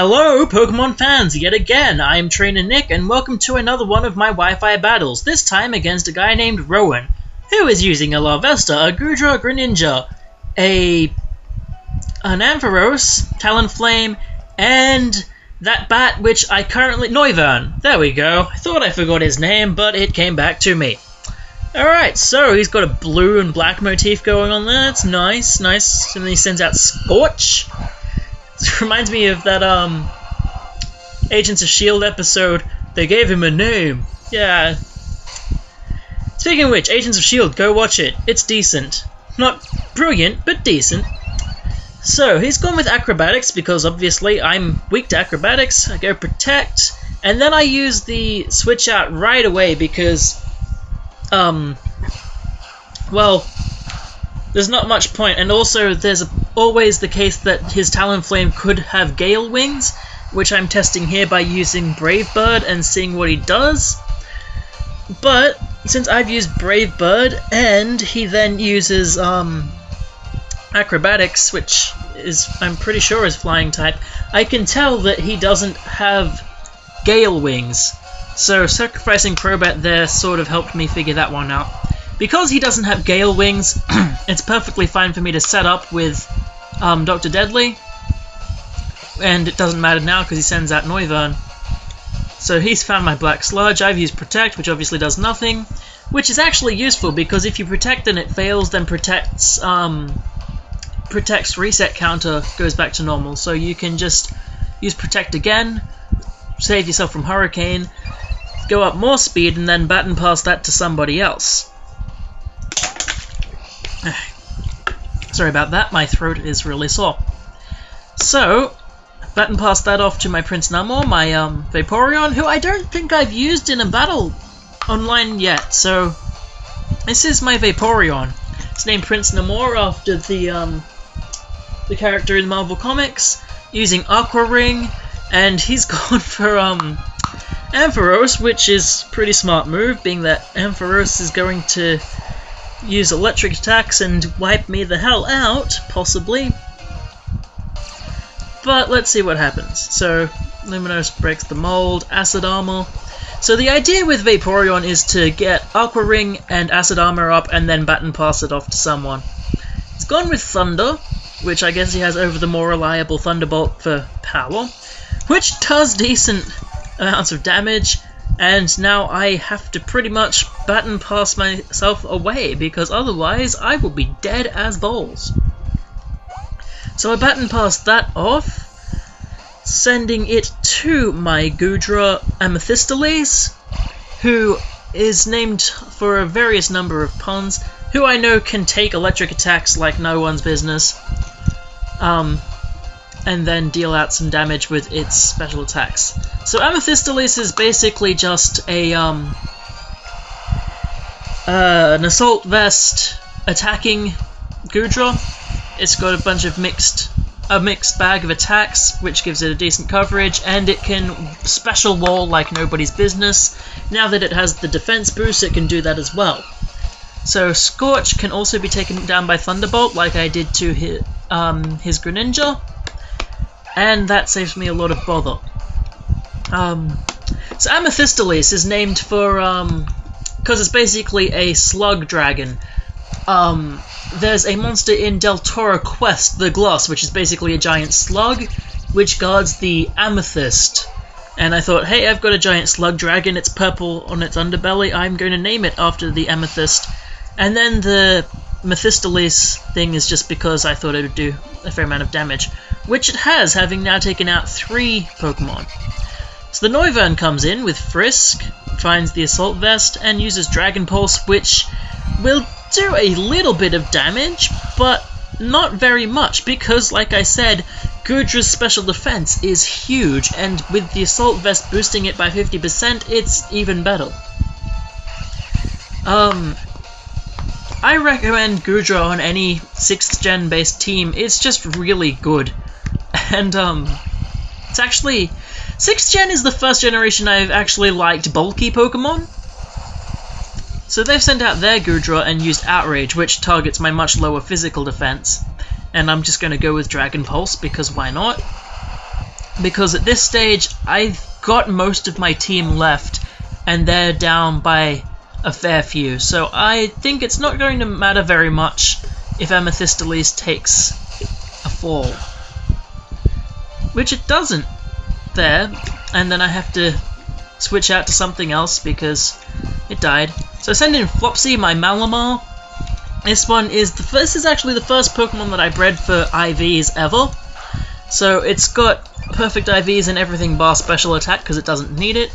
Hello, Pokemon fans, yet again, I am Trainer Nick, and welcome to another one of my Wi-Fi battles, this time against a guy named Rowan, who is using a Larvesta, a Goodra, a Greninja, an Ampharos, Talonflame, and that bat which I currently... Noivern! There we go. I thought I forgot his name, but it came back to me. Alright, so he's got a blue and black motif going on there, it's nice, nice, and then he sends out Scorch. It reminds me of that, Agents of S.H.I.E.L.D. episode. They gave him a name. Yeah. Speaking of which, Agents of S.H.I.E.L.D., go watch it. It's decent. Not brilliant, but decent. So, he's gone with Acrobatics, because obviously I'm weak to Acrobatics. I go Protect, and then I use the Switch Out right away, because, well... there's not much point, and also there's always the case that his Talonflame could have Gale Wings, which I'm testing here by using Brave Bird and seeing what he does. But since I've used Brave Bird and he then uses Acrobatics, which is I'm pretty sure is Flying type, I can tell that he doesn't have Gale Wings. So sacrificing Crobat there sort of helped me figure that one out. Because he doesn't have Gale Wings, it's perfectly fine for me to set up with Dr. Deadly, and it doesn't matter now because he sends out Noivern. So he's found my Black Sludge, I've used Protect, which obviously does nothing, which is actually useful because if you Protect and it fails, then Protect's reset counter goes back to normal, so you can just use Protect again, save yourself from Hurricane, go up more speed, and then baton pass that to somebody else. Sorry about that, my throat is really sore. So, baton pass that off to my Prince Namor, my Vaporeon, who I don't think I've used in a battle online yet, so this is my Vaporeon. It's named Prince Namor after the character in Marvel Comics, using Aqua Ring, and he's gone for Ampharos, which is a pretty smart move, being that Ampharos is going to use electric attacks and wipe me the hell out, possibly. But let's see what happens. So, Luminos breaks the mold, Acid Armor. So the idea with Vaporeon is to get Aqua Ring and Acid Armor up and then baton pass it off to someone. He's gone with Thunder, which I guess he has over the more reliable Thunderbolt for power, which does decent amounts of damage. And now I have to pretty much baton pass myself away, because otherwise I will be dead as balls. So I baton passed that off, sending it to my Goodra Amethystoles, who is named for a various number of puns, who I know can take electric attacks like no one's business, and then deal out some damage with its special attacks. So Amethystoles is basically just a an Assault Vest attacking Goodra. It's got a bunch of mixed bag of attacks, which gives it a decent coverage, and it can special wall like nobody's business. Now that it has the defense boost, it can do that as well. So Scorch can also be taken down by Thunderbolt, like I did to his Greninja, and that saves me a lot of bother. So Amethystoles is named for, because it's basically a slug dragon. There's a monster in Deltora Quest, the Gloss, which is basically a giant slug, which guards the amethyst. And I thought, hey, I've got a giant slug dragon, it's purple on its underbelly, I'm going to name it after the amethyst. And then the Mephistoles thing is just because I thought it would do a fair amount of damage, which it has, having now taken out 3 Pokemon. So the Noivern comes in with Frisk, finds the Assault Vest, and uses Dragon Pulse, which will do a little bit of damage, but not very much, because, like I said, Goodra's special defense is huge, and with the Assault Vest boosting it by 50%, it's even better. I recommend Goodra on any 6th gen based team, it's just really good. And, it's actually... 6th gen is the first generation I've actually liked bulky Pokemon. So they've sent out their Goodra and used Outrage, which targets my much lower physical defense. And I'm just going to go with Dragon Pulse, because why not? because at this stage I've got most of my team left and they're down by a fair few, so I think it's not going to matter very much if Amethystoles takes a fall. Which it doesn't there, and then I have to switch out to something else because it died. So I send in Flopsy, my Malamar. This is actually the first Pokemon that I bred for IVs ever. So it's got perfect IVs and everything bar special attack because it doesn't need it.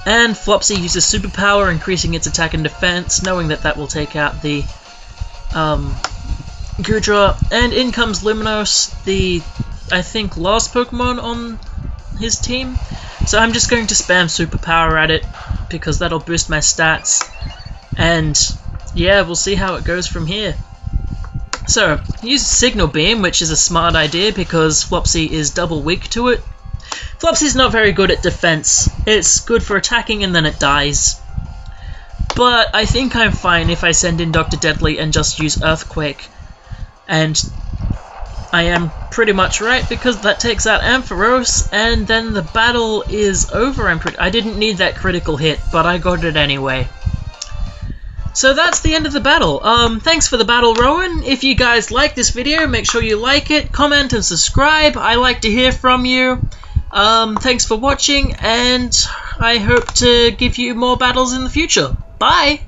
And Flopsy uses superpower, increasing its attack and defense, knowing that that will take out the Goodra. And in comes Luminos, the, I think, last Pokemon on his team. So I'm just going to spam superpower at it because that'll boost my stats. And yeah, we'll see how it goes from here. So, use Signal Beam, which is a smart idea because Flopsy is double weak to it. Flopsy's not very good at defense. It's good for attacking and then it dies. But I think I'm fine if I send in Dr. Deadly and just use Earthquake. And I am pretty much right because that takes out Ampharos and then the battle is over. I didn't need that critical hit, but I got it anyway. So that's the end of the battle. Thanks for the battle, Rowan. If you guys like this video, make sure you like it, comment, and subscribe. I like to hear from you. Thanks for watching, and I hope to give you more battles in the future. Bye!